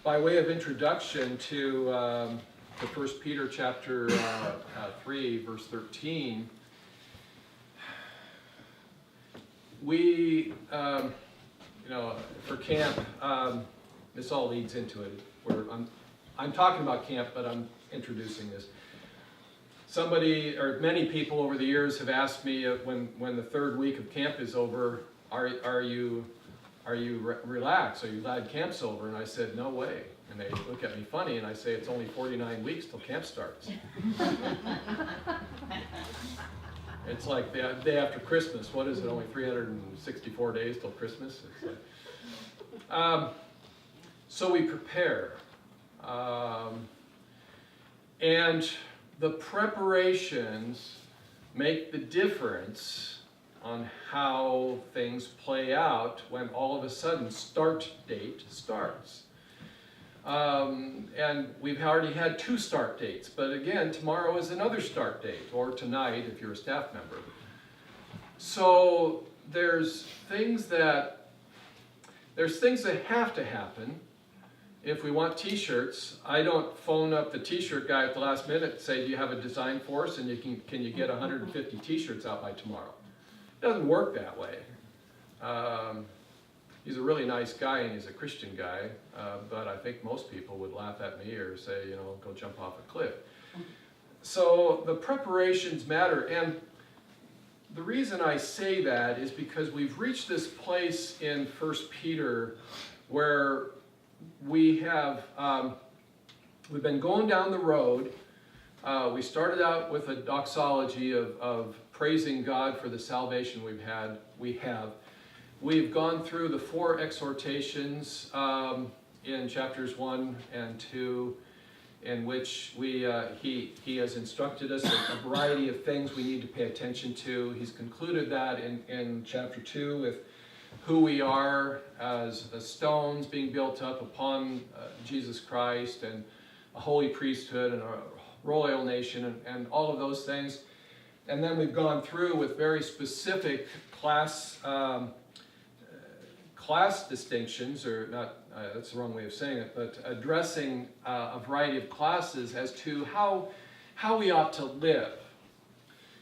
by way of introduction to 1 Peter chapter 3, verse 13, we, for camp, this all leads into it. I'm talking about camp, but I'm introducing this. Somebody, or many people over the years have asked me when the third week of camp is over, are you relaxed? Are you glad camp's over? And I said, no way. And they look at me funny, and I say, it's only 49 weeks till camp starts. It's like the day after Christmas. What is it, only 364 days till Christmas? It's like, so we prepare. And the preparations make the difference on how things play out when all of a sudden start date starts. And we've already had 2 start dates, but again, tomorrow is another start date, or tonight if you're a staff member. So there's things that have to happen. If we want t-shirts, I don't phone up the t-shirt guy at the last minute and say, do you have a design for us, and can you get 150 t-shirts out by tomorrow? It doesn't work that way. He's a really nice guy and he's a Christian guy, but I think most people would laugh at me or say, go jump off a cliff. So the preparations matter, and the reason I say that is because we've reached this place in 1 Peter where we have, we've been going down the road. We started out with a doxology of praising God for the salvation we have. We've gone through the 4 exhortations in chapters 1 and 2, in which he has instructed us a variety of things we need to pay attention to. He's concluded that in chapter 2 with who we are as stones being built up upon Jesus Christ, and a holy priesthood and a royal nation, and all of those things. And then we've gone through with very specific class distinctions, or not, that's the wrong way of saying it, but addressing a variety of classes as to how we ought to live.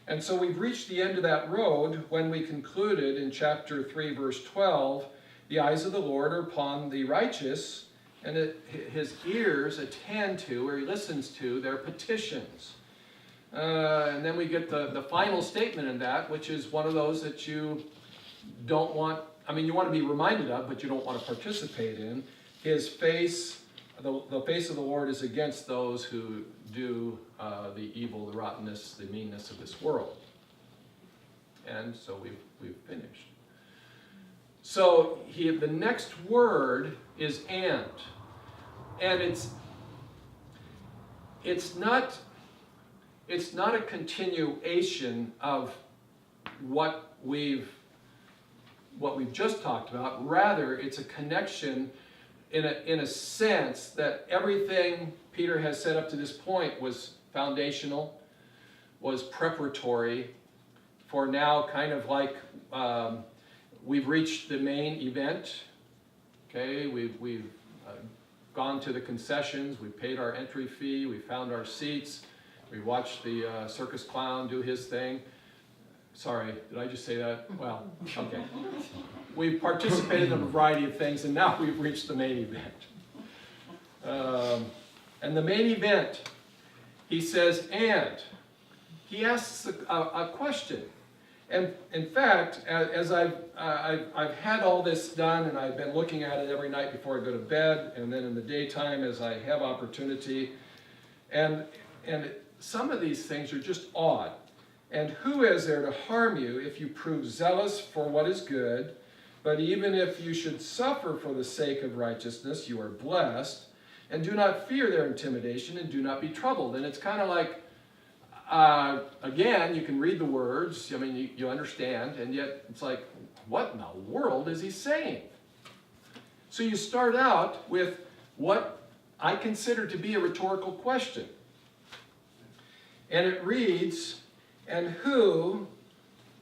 And so we've reached the end of that road when we concluded in chapter 3, verse 12, the eyes of the Lord are upon the righteous, and his ears attend to, or he listens to, their petitions. And then we get the final statement in that, which is one of those that you don't want, you want to be reminded of, but you don't want to participate in. His face, the face of the Lord is against those who do the evil, the rottenness, the meanness of this world. And so we've finished. So the next word is and. And it's not a continuation of what we've just talked about. Rather, it's a connection in a sense that everything Peter has said up to this point was foundational, was preparatory for now, kind of like we've reached the main event. Okay, we've gone to the concessions, we've paid our entry fee, we found our seats, we watched the circus clown do his thing. Sorry, did I just say that? Well, okay. We've participated in a variety of things, and now we've reached the main event. And the main event, he says, and. He asks a question. And in fact, as I've had all this done, and I've been looking at it every night before I go to bed, and then in the daytime as I have opportunity, and some of these things are just odd. And who is there to harm you if you prove zealous for what is good? But even if you should suffer for the sake of righteousness, you are blessed. And do not fear their intimidation, and do not be troubled. And it's kind of like, again, you can read the words, you understand, and yet it's like, what in the world is he saying? So you start out with what I consider to be a rhetorical question. And it reads, and who,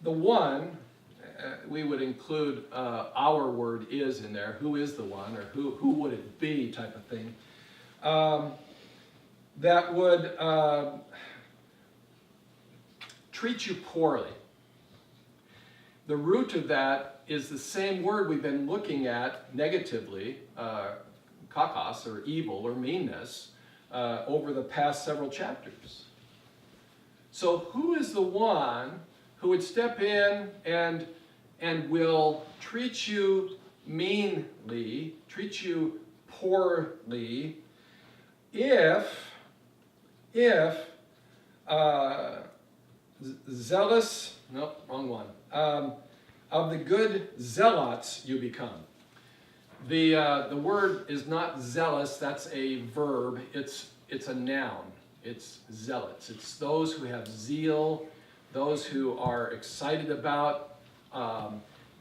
the one, we would include our word is in there. Who is the one, or who would it be, type of thing. That would treat you poorly. The root of that is the same word we've been looking at negatively, kakos, or evil, or meanness, over the past several chapters. So who is the one who would step in and will treat you meanly, treat you poorly, if zealous, no, wrong one, of the good zealots you become. The word is not zealous, that's a verb, it's a noun. It's zealots. It's those who have zeal, those who are excited about,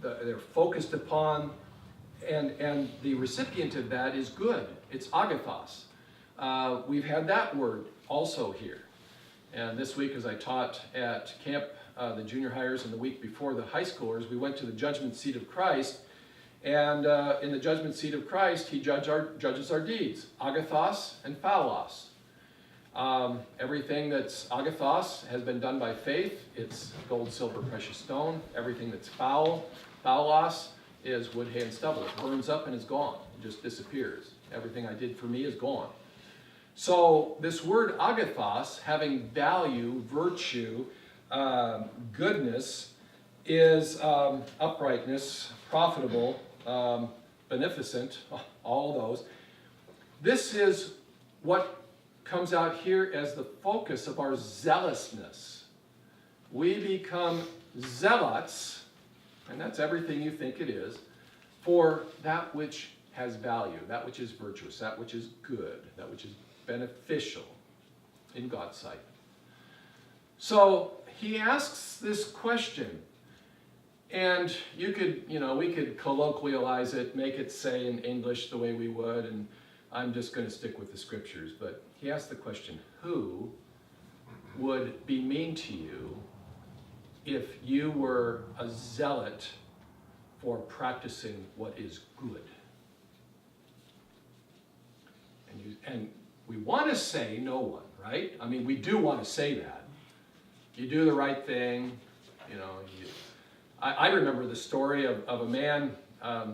they're focused upon, and the recipient of that is good. It's agathos. We've had that word also here. And this week, as I taught at camp, the junior hires, and the week before the high schoolers, we went to the judgment seat of Christ. And in the judgment seat of Christ, he judges our deeds, agathos and phaulos. Everything that's agathos has been done by faith. It's gold, silver, precious stone. Everything that's phaulos, is wood, hay, and stubble. It burns up and is gone. It just disappears. Everything I did for me is gone. So this word agathos, having value, virtue, goodness, is uprightness, profitable, beneficent, all those. This is what comes out here as the focus of our zealousness. We become zealots, and that's everything you think it is, for that which has value, that which is virtuous, that which is good, that which is beneficial in God's sight. So he asks this question, and we could colloquialize it, make it say in English the way we would, and I'm just going to stick with the scriptures, but he asked the question, who would be mean to you if you were a zealot for practicing what is good? And we want to say no one, right? I mean, we do want to say that. You do the right thing, I remember the story of a man. I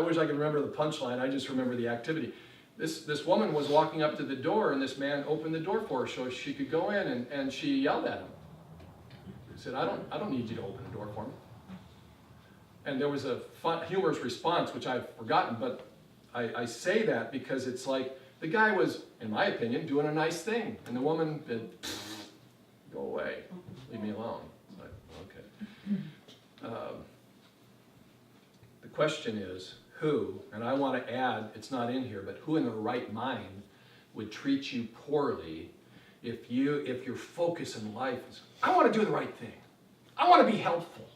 wish I could remember the punchline. I just remember the activity. This woman was walking up to the door, and this man opened the door for her so she could go in, and she yelled at him. He said, I don't need you to open the door for me. And there was a fun, humorous response, which I've forgotten, but I say that because it's like the guy was, in my opinion, doing a nice thing, and the woman said, go away, leave me alone. It's like, okay. The question is, who, and I want to add, it's not in here, but who in their right mind would treat you poorly if your focus in life is, I want to do the right thing. I want to be helpful.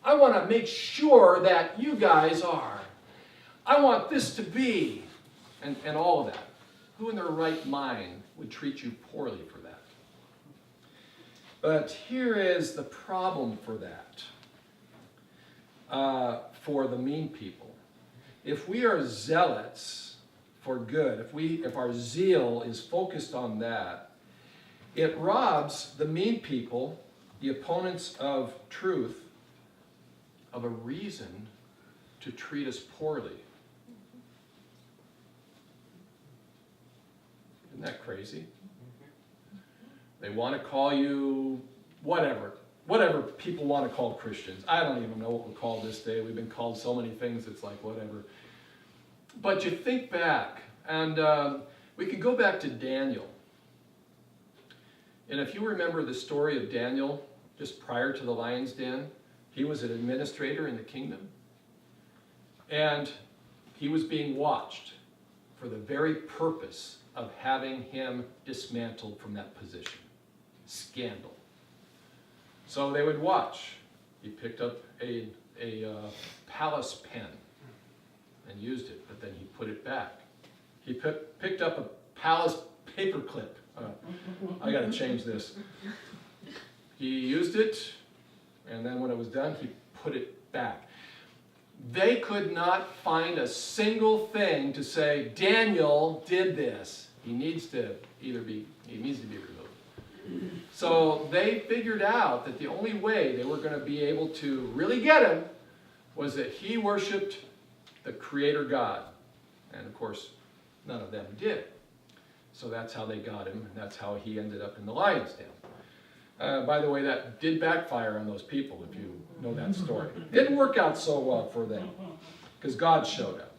I want to make sure that you guys are. I want this to be, and all of that. Who in their right mind would treat you poorly for that? But here is the problem for that, for the mean people. If we are zealots for good, if our zeal is focused on that, it robs the mean people, the opponents of truth, of a reason to treat us poorly. Isn't that crazy? They want to call you whatever people want to call Christians. I don't even know what we're called this day. We've been called so many things, it's like whatever. But you think back, and we could go back to Daniel. And if you remember the story of Daniel, just prior to the lion's den, he was an administrator in the kingdom. And he was being watched for the very purpose of having him dismantled from that position. Scandal. So they would watch. He picked up a palace pen and used it, but then he put it back. He picked up a palace paperclip. I got to change this. He used it, And then when it was done, he put it back. They could not find a single thing to say, Daniel did this. He needs to be removed. So they figured out that the only way they were going to be able to really get him was that he worshipped the Creator God. And of course, none of them did. So that's how they got him, and that's how he ended up in the lion's den. By the way, that did backfire on those people, if you know that story. Didn't work out so well for them, because God showed up.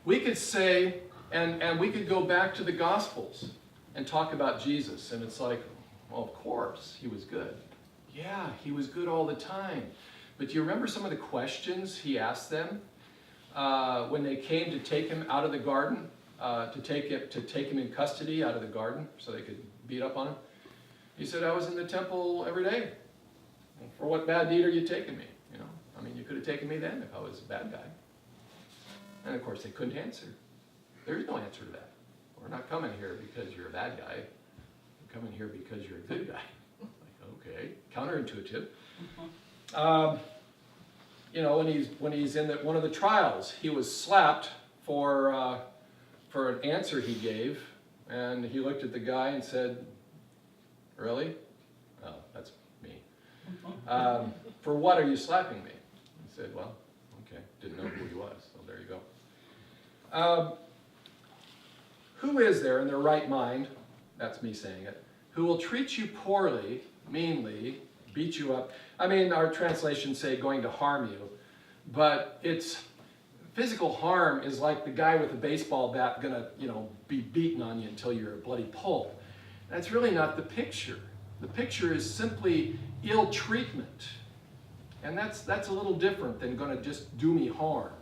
We could say, and we could go back to the Gospels and talk about Jesus, and it's like, well, of course, he was good. Yeah, he was good all the time. But do you remember some of the questions he asked them when they came to take him out of the garden, to take him in custody out of the garden so they could beat up on him? He said, I was in the temple every day. For what bad deed are you taking me? You know, I mean, you could have taken me then if I was a bad guy. And of course, they couldn't answer. There's no answer to that. We're not coming here because you're a bad guy. We're coming here because you're a good guy. Like, okay, counterintuitive. You know, when he's in one of the trials, he was slapped for an answer he gave, and he looked at the guy and said, "Really? Oh, that's me. For what are you slapping me?" He said, "Well, okay, didn't know who he was, so there you go." Who is there in their right mind, that's me saying it, who will treat you poorly, meanly, beat you up? I mean, our translations say going to harm you, but it's physical harm is like the guy with a baseball bat gonna, be beating on you until you're a bloody pulp. That's really not the picture. The picture is simply ill treatment. And that's a little different than gonna just do me harm.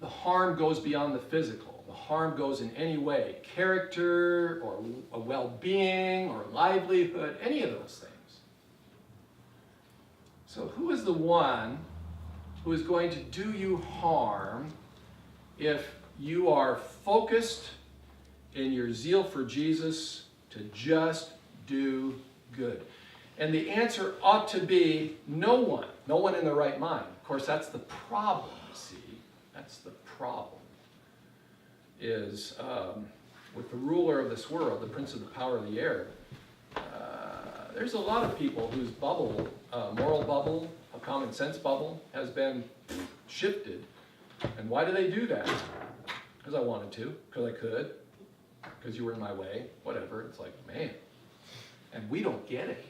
The harm goes beyond the physical. The harm goes in any way, character or a well-being or livelihood, any of those things. So who is the one who is going to do you harm if you are focused in your zeal for Jesus to just do good? And the answer ought to be no one in the right mind. Of course, that's the problem, you see. That's the problem, is with the ruler of this world, the prince of the power of the air, there's a lot of people whose bubble, moral bubble, a common sense bubble, has been shifted. And why do they do that? Because I wanted to, because I could, because you were in my way, whatever. It's like, man. And we don't get it.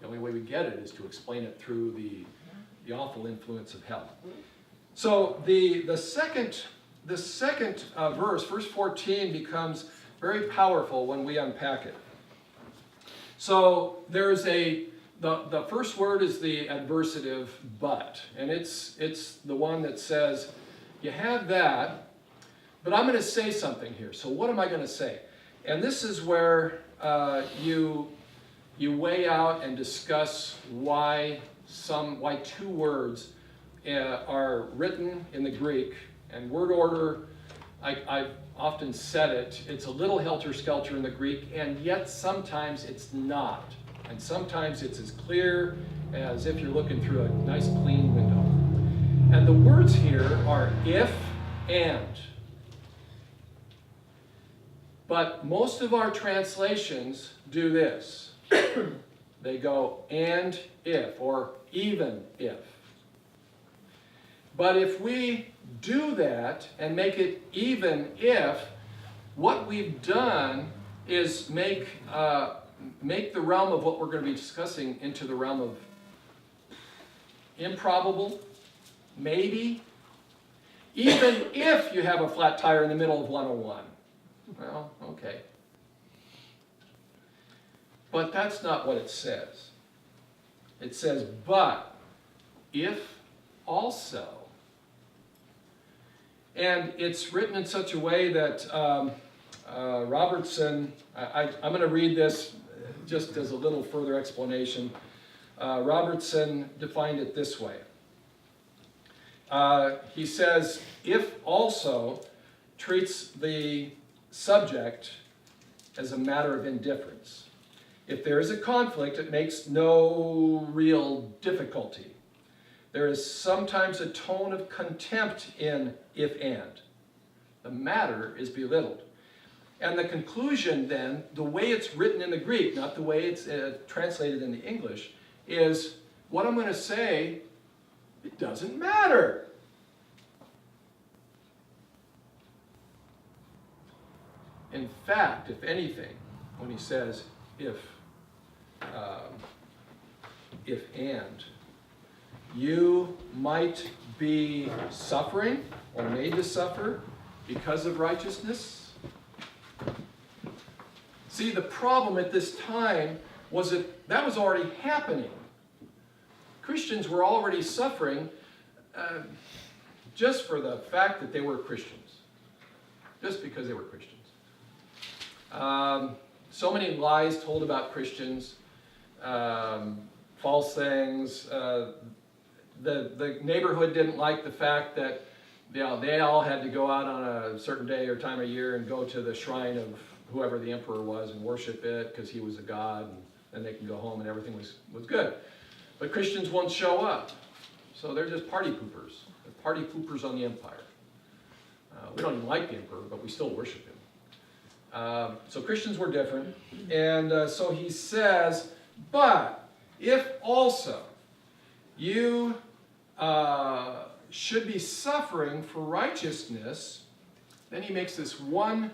The only way we get it is to explain it through the awful influence of hell. So the second verse, verse 14, becomes very powerful when we unpack it. So there's the first word is the adversative but, and it's the one that says, you have that, but I'm going to say something here. So what am I going to say? And this is where you weigh out and discuss why two words are written in the Greek, and word order, I've often said it, it's a little helter-skelter in the Greek, and yet sometimes it's not. And sometimes it's as clear as if you're looking through a nice clean window. And the words here are if and. But most of our translations do this. They go and if, or even if. But if we do that and make it even if, what we've done is make the realm of what we're going to be discussing into the realm of improbable, maybe, even if you have a flat tire in the middle of 101. Well, okay. But that's not what it says. It says, but if also. And it's written in such a way that Robertson, I'm going to read this just as a little further explanation. Robertson defined it this way. He says, if also treats the subject as a matter of indifference. If there is a conflict, it makes no real difficulty. There is sometimes a tone of contempt in if and. The matter is belittled. And the conclusion then, the way it's written in the Greek, not the way it's translated in the English, is what I'm going to say, it doesn't matter. In fact, if anything, when he says if and, you might be suffering or made to suffer because of righteousness. See, the problem at this time was that was already happening. Christians were already suffering just for the fact that they were Christians. Just because they were Christians. So many lies told about Christians, false things. The neighborhood didn't like the fact that they all had to go out on a certain day or time of year and go to the shrine of whoever the emperor was and worship it because he was a god, and then they can go home and everything was good. But Christians won't show up, so they're just party poopers. They're party poopers on the empire. We don't even like the emperor, but we still worship him. So Christians were different, and so he says, but if also you should be suffering for righteousness, then he makes this one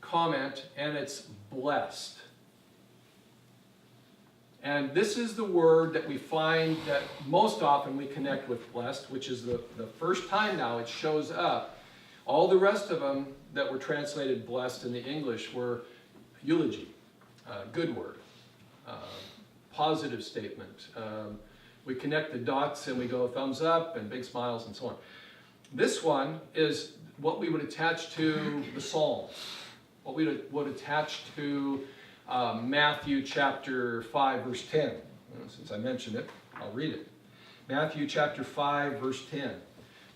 comment, and it's blessed. And this is the word that we find that most often we connect with blessed, which is the first time now it shows up. All the rest of them that were translated blessed in the English were eulogy, good word, positive statement. We connect the dots and we go thumbs up and big smiles and so on. This one is what we would attach to the Psalms, what we would attach to Matthew chapter 5, verse 10. Since I mentioned it, I'll read it. Matthew chapter 5, verse 10.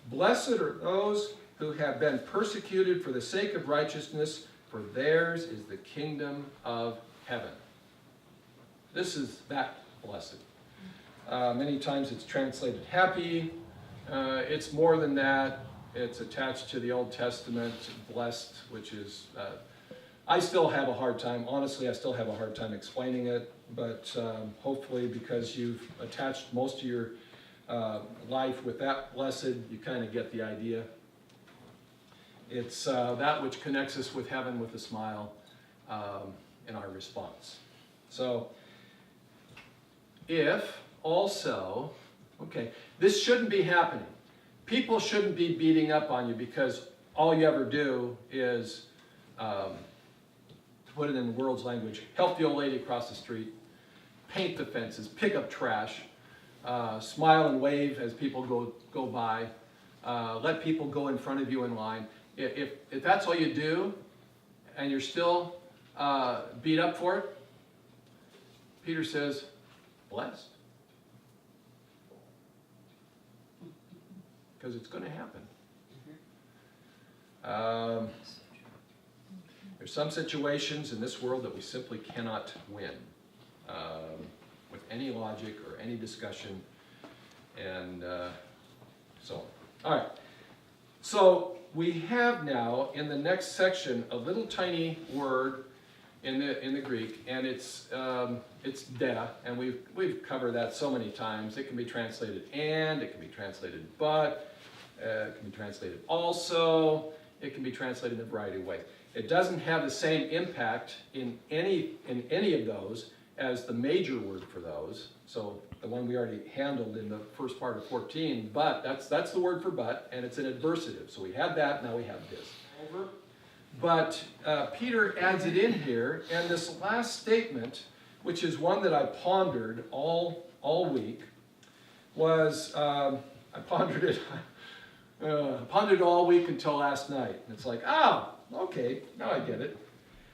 Blessed are those who have been persecuted for the sake of righteousness, for theirs is the kingdom of heaven. This is that blessed. Many times it's translated happy. It's more than that. It's attached to the Old Testament, blessed, which is, I still have a hard time, honestly, I still have a hard time explaining it, but hopefully because you've attached most of your life with that blessed, you kind of get the idea. It's that which connects us with heaven with a smile in our response. So, if also, okay, this shouldn't be happening. People shouldn't be beating up on you because all you ever do is, to put it in the world's language, help the old lady across the street, paint the fences, pick up trash, smile and wave as people go by, let people go in front of you in line. If that's all you do and you're still beat up for it, Peter says, blessed. Because it's going to happen. There's some situations in this world that we simply cannot win with any logic or any discussion, and so on. All right. So we have now in the next section a little tiny word in the Greek, and it's de, and we've covered that so many times. It can be translated and, it can be translated but, it can be translated also, it can be translated in a variety of ways. It doesn't have the same impact in any of those as the major word for those. So the one we already handled in the first part of 14, but that's the word for but, and it's an adversative. So we had that, now we have this. Over. But Peter adds it in here, and this last statement, which is one that I pondered all week, was I pondered it all week until last night. And it's like, okay, now I get it.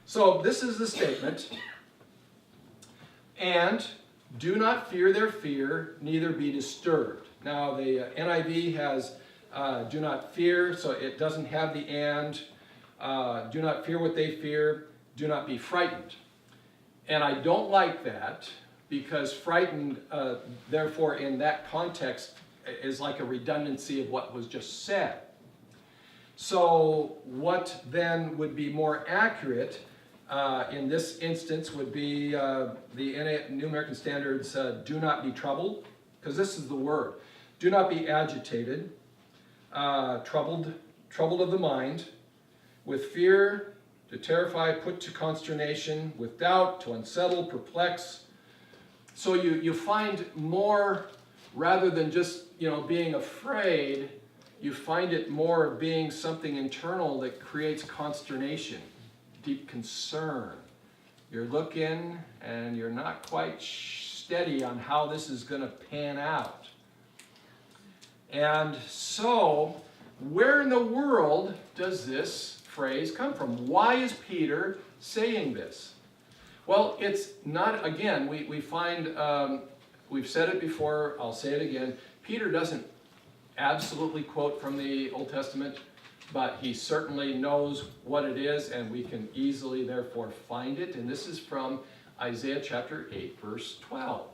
So this is the statement. And do not fear their fear, neither be disturbed. Now the NIV has do not fear, so it doesn't have the and. Do not fear what they fear. Do not be frightened. And I don't like that, because frightened, therefore, in that context, is like a redundancy of what was just said. So what then would be more accurate in this instance would be the New American Standards, do not be troubled, because this is the word. Do not be agitated, troubled of the mind, with fear, to terrify, put to consternation, with doubt, to unsettle, perplex. So you find more, rather than just being afraid, you find it more of being something internal that creates consternation, deep concern. You're looking and you're not quite steady on how this is going to pan out. And so, where in the world does this phrase come from? Why is Peter saying this? Well, it's not, again, we find, we've said it before, I'll say it again, Peter doesn't absolutely quote from the Old Testament, but he certainly knows what it is, and we can easily, therefore, find it. And this is from Isaiah chapter 8, verse 12.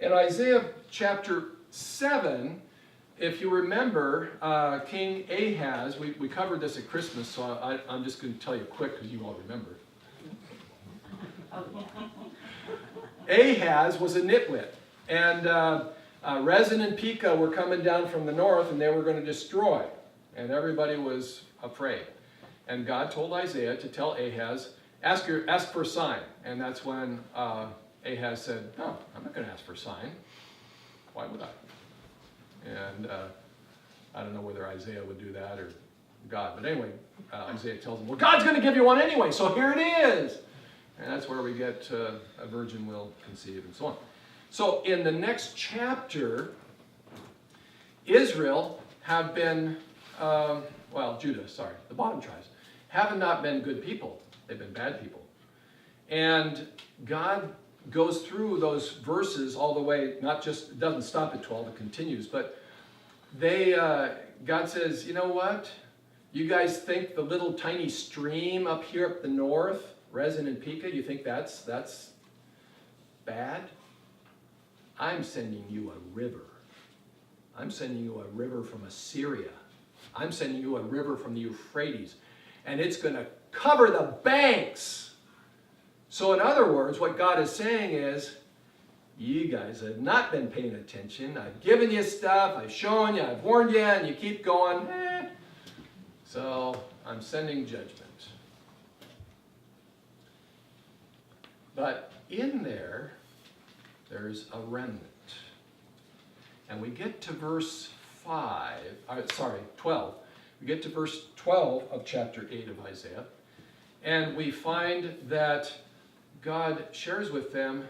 In Isaiah chapter 7, if you remember, King Ahaz, we covered this at Christmas, so I'm just going to tell you quick because you all remember. Ahaz was a nitwit, and Rezin and Pekah were coming down from the north, and they were going to destroy, and everybody was afraid. And God told Isaiah to tell Ahaz, ask for a sign. And that's when Ahaz said, no, I'm not going to ask for a sign. Why would I? And I don't know whether Isaiah would do that or God. But anyway, Isaiah tells him, well, God's going to give you one anyway, so here it is. And that's where we get a virgin will conceive and so on. So in the next chapter, Israel have been, Judah, the bottom tribes, have not been good people. They've been bad people. And God goes through those verses all the way, not just, it doesn't stop at 12, it continues, but God says, you know what? You guys think the little tiny stream up here up the north, Rezin and Pekah, you think that's bad? I'm sending you a river. I'm sending you a river from Assyria. I'm sending you a river from the Euphrates. And it's going to cover the banks. So in other words, what God is saying is, you guys have not been paying attention. I've given you stuff. I've shown you. I've warned you. And you keep going, So I'm sending judgment. But in there's a remnant. And we get to verse 12. We get to verse 12 of chapter 8 of Isaiah. And we find that God shares with them,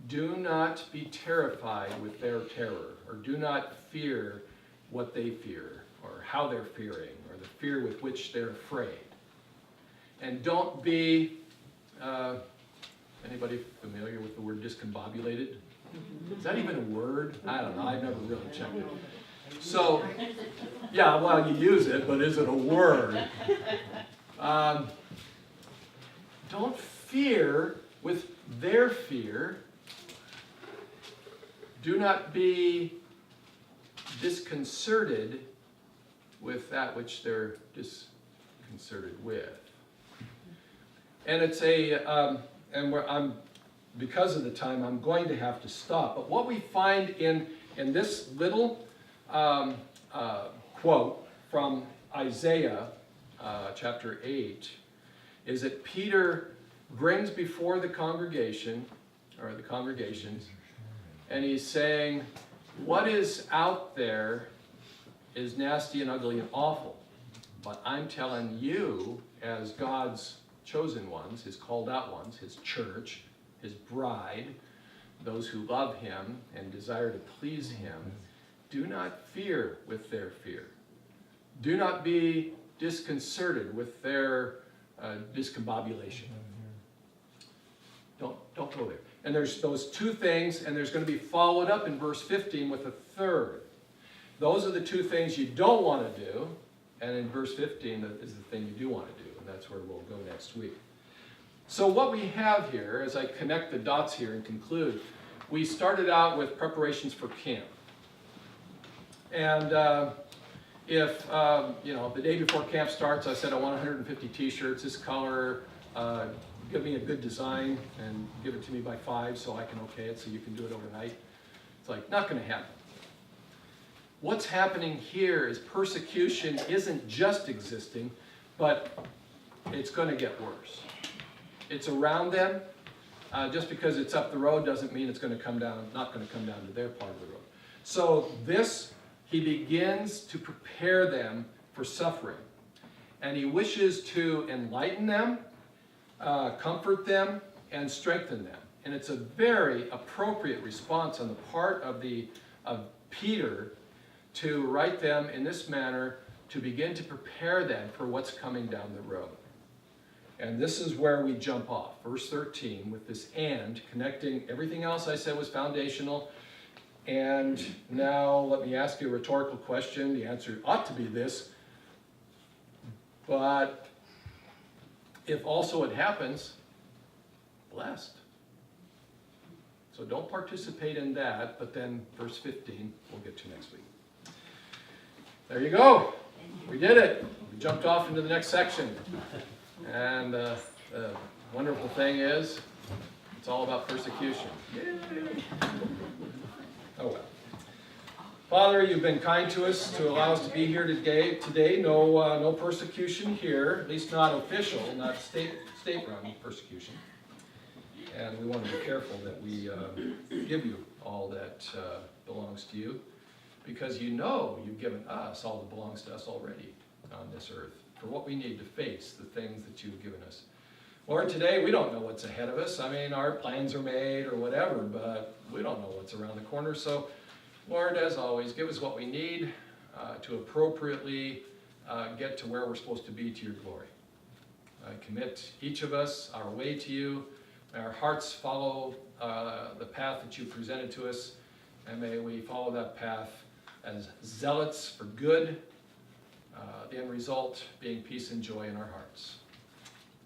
do not be terrified with their terror, or do not fear what they fear, or how they're fearing, or the fear with which they're afraid. And don't be, anybody familiar with the word discombobulated? Is that even a word? I don't know, I've never really checked it. So, yeah, well, you use it, but is it a word? Don't fear with their fear. Do not be disconcerted with that which they're disconcerted with. And it's because of the time, I'm going to have to stop. But what we find in this little quote from Isaiah chapter 8 is that Peter brings before the congregation, or the congregations, and he's saying, what is out there is nasty and ugly and awful. But I'm telling you, as God's chosen ones, his called out ones, his church, his bride, those who love him and desire to please him, do not fear with their fear. Do not be disconcerted with their discombobulation. Don't go there. And there's those two things, and there's going to be followed up in verse 15 with a third. Those are the two things you don't want to do, and in verse 15 is the thing you do want to do, and that's where we'll go next week. So what we have here, as I connect the dots here and conclude, we started out with preparations for camp. And if, the day before camp starts, I said I want 150 t-shirts, this color, give me a good design and give it to me by 5 so I can okay it so you can do it overnight. It's like, not going to happen. What's happening here is persecution isn't just existing, but it's going to get worse. It's around them. Just because it's up the road doesn't mean it's going to come down, not going to come down to their part of the road. So he begins to prepare them for suffering. And he wishes to enlighten them, comfort them, and strengthen them. And it's a very appropriate response on the part of Peter to write them in this manner to begin to prepare them for what's coming down the road. And this is where we jump off. Verse 13 with this and, connecting everything else I said was foundational. And now let me ask you a rhetorical question. The answer ought to be this. But if also it happens, blessed. So don't participate in that, but then verse 15 we'll get to next week. There you go. We did it. We jumped off into the next section. And the wonderful thing is, it's all about persecution. Yay. Oh well. Father, you've been kind to us to allow us to be here today. No persecution here, at least not official, not state-run persecution. And we want to be careful that we give you all that belongs to you, because you've given us all that belongs to us already on this earth, for what we need to face the things that you've given us. Lord, today we don't know what's ahead of us. I mean, our plans are made or whatever, but we don't know what's around the corner. So, Lord, as always, give us what we need to appropriately get to where we're supposed to be to your glory. I commit each of us, our way to you. May our hearts follow the path that you presented to us, and may we follow that path as zealots for good, the end result being peace and joy in our hearts.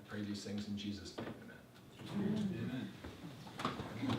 I pray these things in Jesus' name. Amen. Amen.